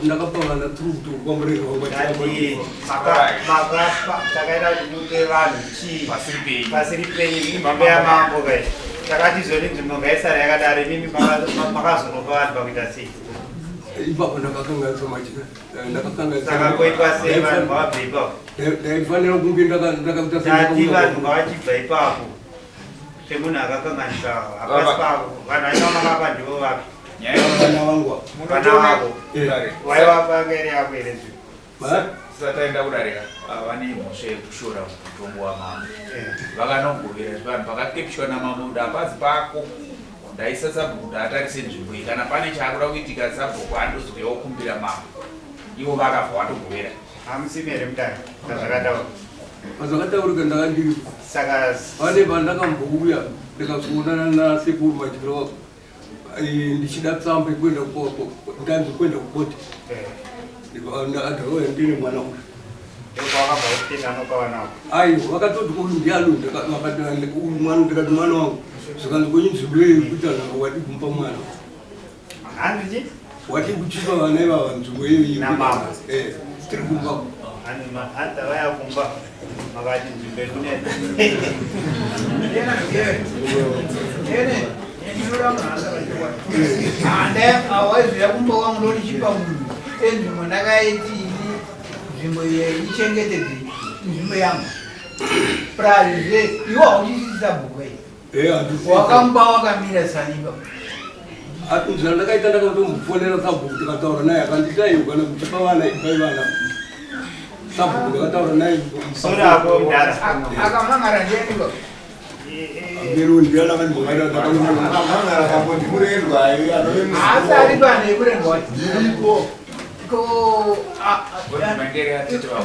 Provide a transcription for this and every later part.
ndakapavana turutu kwamureri takaita kunge vanhu pasiri penyu mimba yamambo kai takati izvoni nzvimbo ngaisara yakadaro imimi makazonopa vanhu pakuita sei ipapo ndakakanganisa machina saka koitwa sei vanhu ngavabve ipapo ndaifanira kunge ndakati vanhu ngavachibva ipapo semunhu akakanganisa hapasi pavo vanhu vainga makapa ndivo vapi vana vangu vana vavo waivapa ngeri yako here zvino sataenda kudarika vane mhosva yekushora mutombo wamambo vakanongovera vanhu vakakepshwa namambo hapazi pako ndaisa sabhuku kuti atarise nzvimbo iyi kana pane chaakuda kuitika sabhuku andozouyawokumbira mambo ivo vakabva vatogovera hamusimere mudare kazvakataura azvakataurika ndakandiri saka pane pandakambouya ndikazoonana nasekuru machiro ndichida tsamba kwenda ndanzi kwenda kukoti ndikadhauya ndine mwana uyu aiwa vakatoti ndialonda mwana ndikati mwana wangu zvikanzi kwenyinzvimbo kuti anhu wati kumpa mwana wati kuchipa vana ivava nzvimbo iyoiyo tiri kumba vaya kumba makati nzvimbo yekunene awaiziva kumboka munorichipa munhu enzvimbo ndakaitini nzvimbo ichengetedze nzvimbo yangu prazve iwo hauchisisa bhuku wakamuba wakamira sanipa zvandakaita ndakatomufonera sabhuku tikataura naye akanditaiwo kana kuchipa vana ipai vana sabhuku ndakataura naye akamangara ndianipa asari pane kurengwa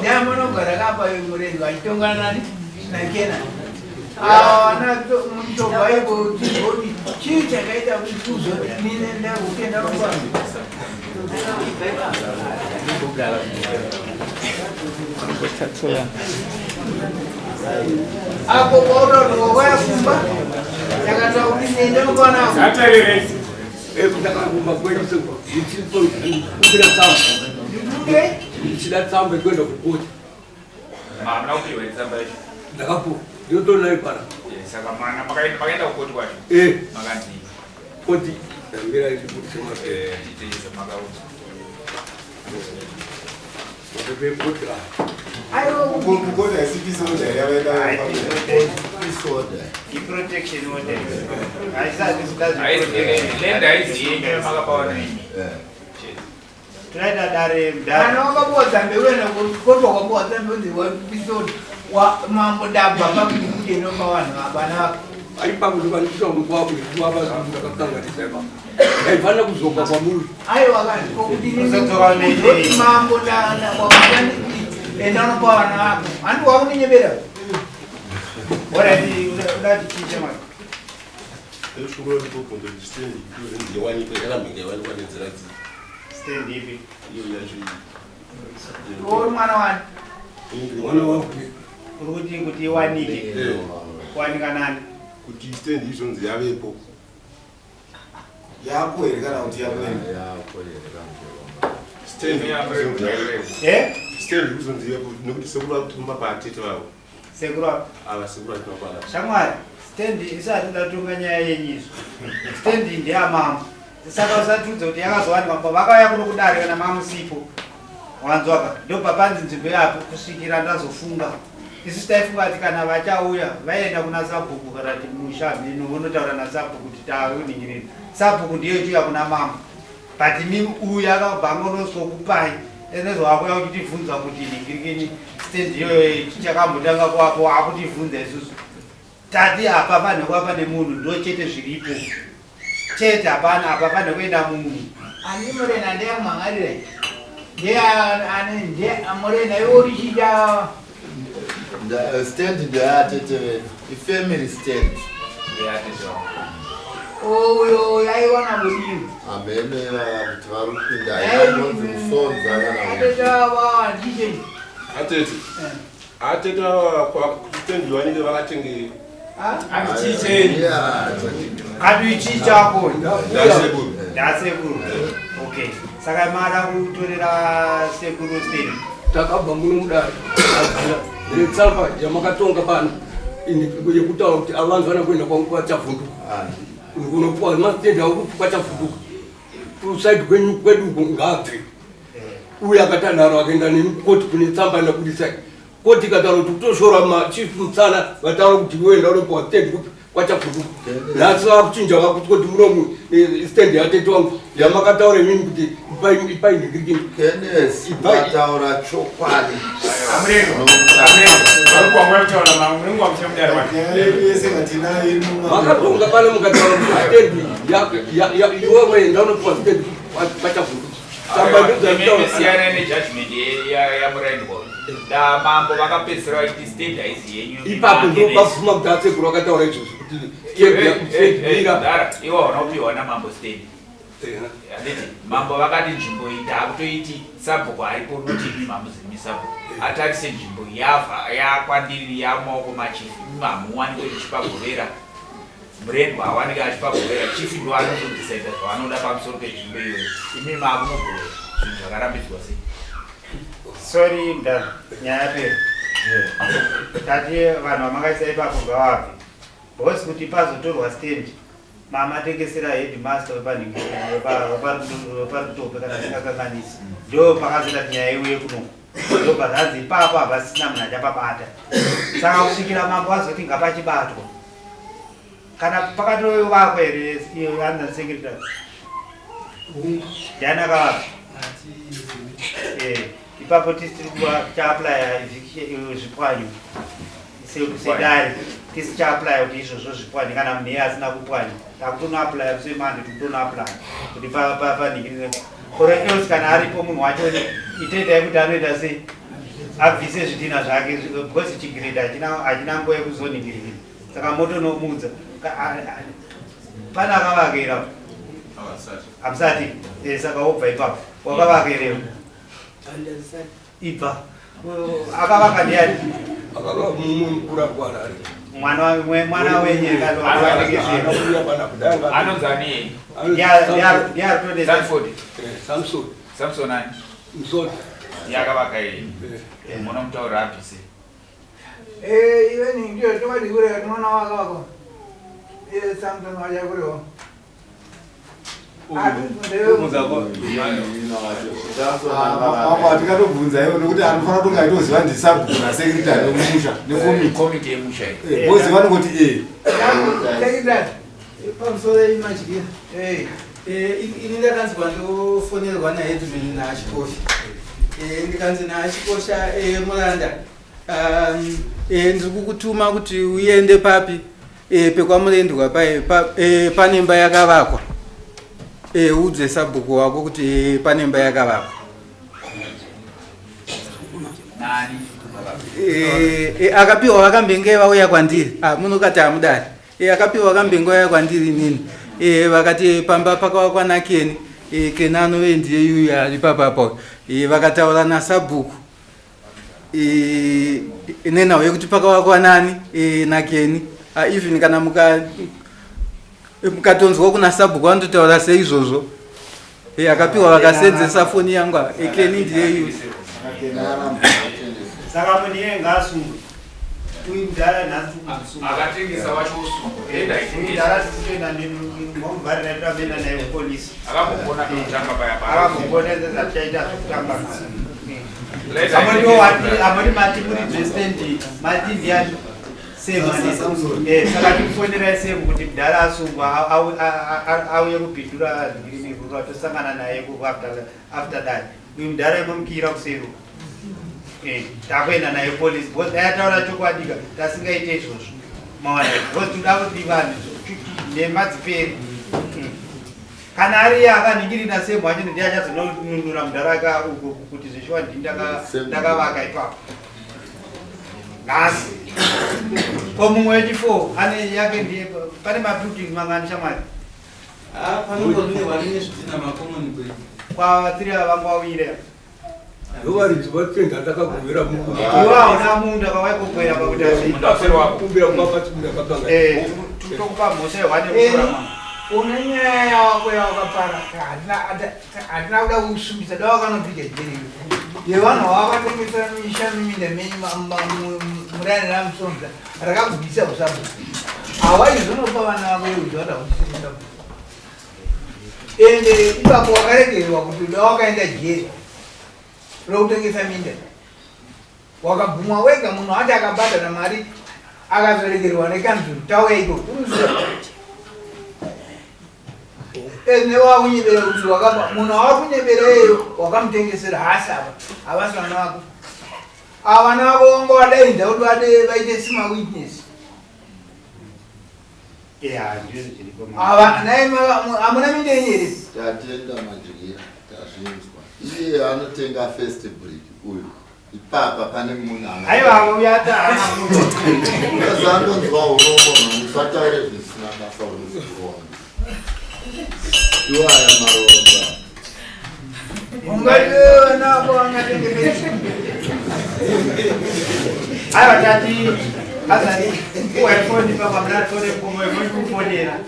ndamunogara kapa murendwa achitongana nani nakena mutombo aigoti chii chakaita kuti uzonindakukenda apo kwautautokwaya kumba takata kuti nende mukwanako ndakakumba kweikumbira tsamba ndichida tsamba kwenda kukoti ndakapuwa ndinotonayo pana koti ndambira tiraita dare kana wakapuwa zambe wena koti wakapuwa zambe ndiwapisodi mambo ndabva pakuti inopa vanhu vana aipakutovanikwakuavazvakakanganisaipa aifanira kuzonga kwamuri aiwakati mambo enda unopa vana vako handi wakuninyevera udati chiche mwana stand ipi uri mwana wani mwana wangu uri kuti iwanike kuwanika nani kuti stand izvonzi yavepo yako here kana kuti stand izvonzi yavepo nokuti sekuru vakutumba paatete vavo sekuru ava sekuru vatinopana shamwari stand isati ndatunga nyaya yenyizvo stand ndeyamambo saka usatudza kuti yakazowanikwa pa vakauya kuno kudare kana mamusipo wanzwaka ndopapanzi nzvimbo yapo kusvikira ndazofunga isu taifunga kuti kana vachauya vaenda kuna sabhuku kana kuti mushamheno vonotaura nasabhuku kuti tauningirira sabhuku ndiyo chiuya kuna mambo but mimi uyu akabvangonosokupai enezvakuya kuchitivhunza kuti ningirikini stand iyoyo tichakambotanga kuvapo akutivhunza isusu tati apa panhe kuva pane munhu ndo chete zviripo chete hapana apa panhe kuenda munhu ani murena ndeyamwangarira murena iworichita stand ndeatete ifamily stand oyo yaiwana kudini amene kuti varikupinda yaonzi musonza kana atete atete kuti wanike vakatenge adu ichi chako ndasekuru Okay. Saka mara kutorera sekuru steni. Takabva muno mudare. Netsamba yamakatonga pano. Yekutaura kuti avanhu vana kuenda kwangu kwachavhunduka. Unopuwa matenda okuti kwachavhunduka. Kusaidi kwedu ngabve. Uye akatanharo akaenda nemukoti kune tsamba ndakudisa. Koti kataura kuti kutoshora machifu mutsana vataura kuti uenda unopuwa tenda kwachavhunduka. Nhasi vakuchinja vakuti kuti munomu stand yatete wangu yamakataura imini kuti ipaini ngirikini. Kenneth, ibataura chokwadi. Makatonga pale mukataura kuti stand iwe waenda unopuwa stand kwachavhunduka. Siyana nejudgment yamurendwa da mambo vakapedzisira vaiti state haisi yenyu ipapo ndo pafuma kuti atsekuru vakataura izvozvo kuti iwo unopiwa namambo state anditi mambo vakati nzvimbo iyi taakutoiti sabhuku aripo notimi mamuzimi sabhuku atarise nzvimbo yakwandiriri yamaoko machifu hamuwani kwechipagovera murendwa awanika achipagovera chifi ndo anozodisaida zvavanoda pamusoro penzvimbo iyoyo imi makunogorera zvinhu zvakarambidzwa sei. Sorry mdana, nyaya pera. Tati vanhu vamakaisa ipapo ngavabve. Because kuti pazotorwa stand, mamatengesera headmaster weparutope kana singakanganisi. Ndo pakazoita kuti nyaya iuye kuno. Ndo pazanzi ipapo hapasina munhu achapabata. Saka kusvikira mambo azoti ngapachibatwa. Kana pakatovakwa here under secretary. Jana kavabve. Ipapo tisi cha-apply zvipwanyo sedare tisi cha-apply kuti izvozvo zvipwanyo kana munhu iye asina kupwanya takutonoapply semande tikutonoapply kuti panikirire or else kana aripo munhu wacho itoitai kuti anoita sei abvise zvidhina zvake because chigiredi hachina nguva yekuzoningirikira saka motonomudza pana akavakera hamusati saka wobva ipapo wakavakerewo ibva akavaka ndiani akava mumukura kwarari mwana wenye anonzani samson ani msoni yakavaka iyi munomutaurira apise iweni ndio tomadikurea mwana wakavakwa samson wachakurewa tikatobvunza ivo nokuti anofana kutonga aitoziva ndisabhuku nasekretari wemusha nekomiti yemusha bozi vanongoti sekretari pamusoro imadyira ini ndakanzwa ndofonerwa naedmin naachikosha ndikanzi naachikosha muranda ndiri kukutuma kuti uende papi pekwamurendwa pane imba yakavakwa udze sabhuku wako kuti pane imba yakavakwa akapiwa vakambengai vauya kwandiri munokati hamudari akapiwa vakambengai vauya kwandiri nini vakati pamba pakavakwa nakeni keni anove ndiye yuyu ari papapo vakataura nasabhuku nenhau yekuti pakavakwa nani nakeni even kana mukatonzwa kuna sabhuku vanototaura seizvozvo akapiwa vakasenzesa foni yangu ekeni ndiye yuyu saka munhu iye ngaasungwe uyu mudhara nhasi akatengesa wacho mudhara tisitoenda momubharira tavenda naye kupolisi akambogona kutamba akambogona zatichaita zvekutamba amoti mati muri president mati ndiani saka tikufonerai semu kuti mudhara asungwa auye kupindura zvikirinirura tosangana naye after that uyu mudhara inomukira kusero takuenda naye polisi because ayataura chokwadika tasingaite izvozvo mawana because toda kuti vanhu nhema dziperi kana ari akaningirira semu wacho ndi achazonunura mudhara uko kuti zvishuwa ndi ndakavaka ipapo nhasi ko mumwe wechi4 ane yake ndiye pane mabuilding mangani shamwari panongorumirwa nezvidhina makomoni kwedu kwavatiri avangwawire ndovaridzi vatenda takagovera iwaona munda kavaikogwera pakuti kumbira kwapatsimunda kakanga tokupa mhosva yehwane kurama unanyaya wako yakapara hatina kuda kusvibisa dawakanopika jeri yevana vakatengesa misha mimine muranira musonza rakagwisa usabu awaizonopa vana vako yeuti vada kuchienda ende ipapo wakaregerwa kuti dawakaenda jeri rokutengesa minda wakabvumwa wega munhu ati akabhadhara mari akazoregerwa nekanzuru tauyaiko ene wakunyebera kuti munhu awakunyebereyo wakamutengesera hasava havasi vana vako ava vana vako vanga wadainza kuti vade vaite sima witness hamuna mindenyere tatenda majira tazvinzwa iye anotenga first brick uyu ipapa pane munhu aiva uyata azandonzwa urongo musataure zvisina basa unozironga iwaya maronga ungaionako angatengepesi aiva tati azani uwaifoni pakwamnatore kumekufonera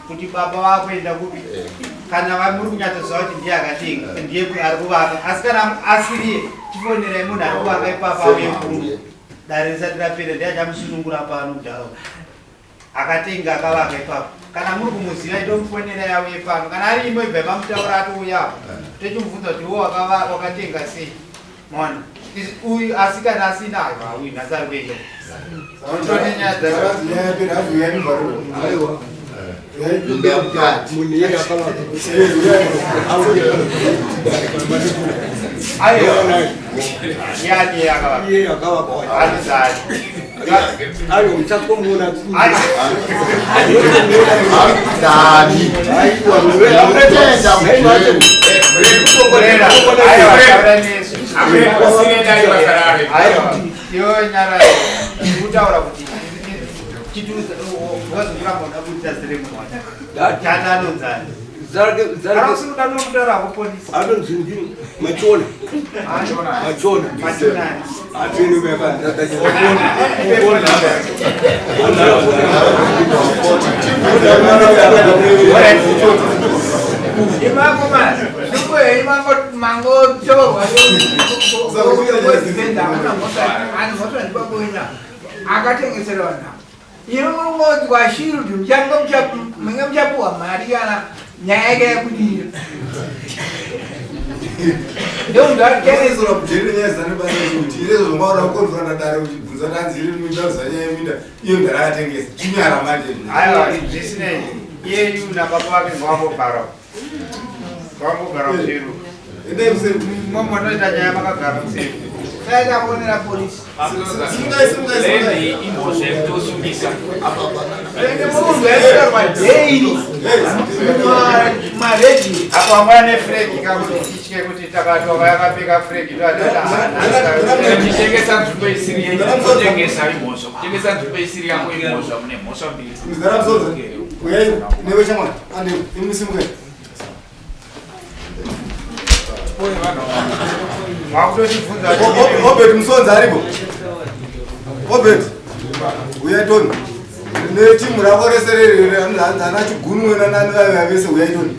kuti baba vakuenda kupi kana muri kunyatsoziva kuti ndiye akatenga ndiye ari kuvaka asi kana asiriye tifonerai munhu ari kuvaka ipapa vekuru dare risati rapera ndiachamusunungura pano kudaro akatenga akavaka ipapo kana muri kumuziva itomufonera yauye pano kana ari imo ibva pamutaura atouyapo tochimubvunza kuti wo wakatenga sei mwana uyu asi kana asina uyu nhasi ari kuenda kutaura kuti chituwazikurambona kuita ziremwana chatanonzani arakusimudanokutaura kuponisa anonzini machona akatengeserana inongodzwa shiri kuti menge muchapuwa mari kana nyaya yake yakudira ndomundakeresora kujerenyazanebaakuti irezo zvongaoda kukonzerana dare uchibvunza tanziri mutaudzanya yeminda iyo ndara yatengesa chinyara manje aiwa zvisinei iyeyu nababa vake ngavambogara museru momotoita nyaya makagara museru saitakuonera polisi mareji apo amwana nefregi kakuti ichike kuti takatoka yakapfeka fregi totengesa nzvimbo isiri yekutengesa imhosva kutengesa nzvimbo isiri yako imhosva mune mhosva mbiri nevechamwana ane imusimukai makutochibvunza obet musonzi aripo obet uyaitoni netimu ravo rese rerere hanzana chigunwe nanani vave vese uyaitoni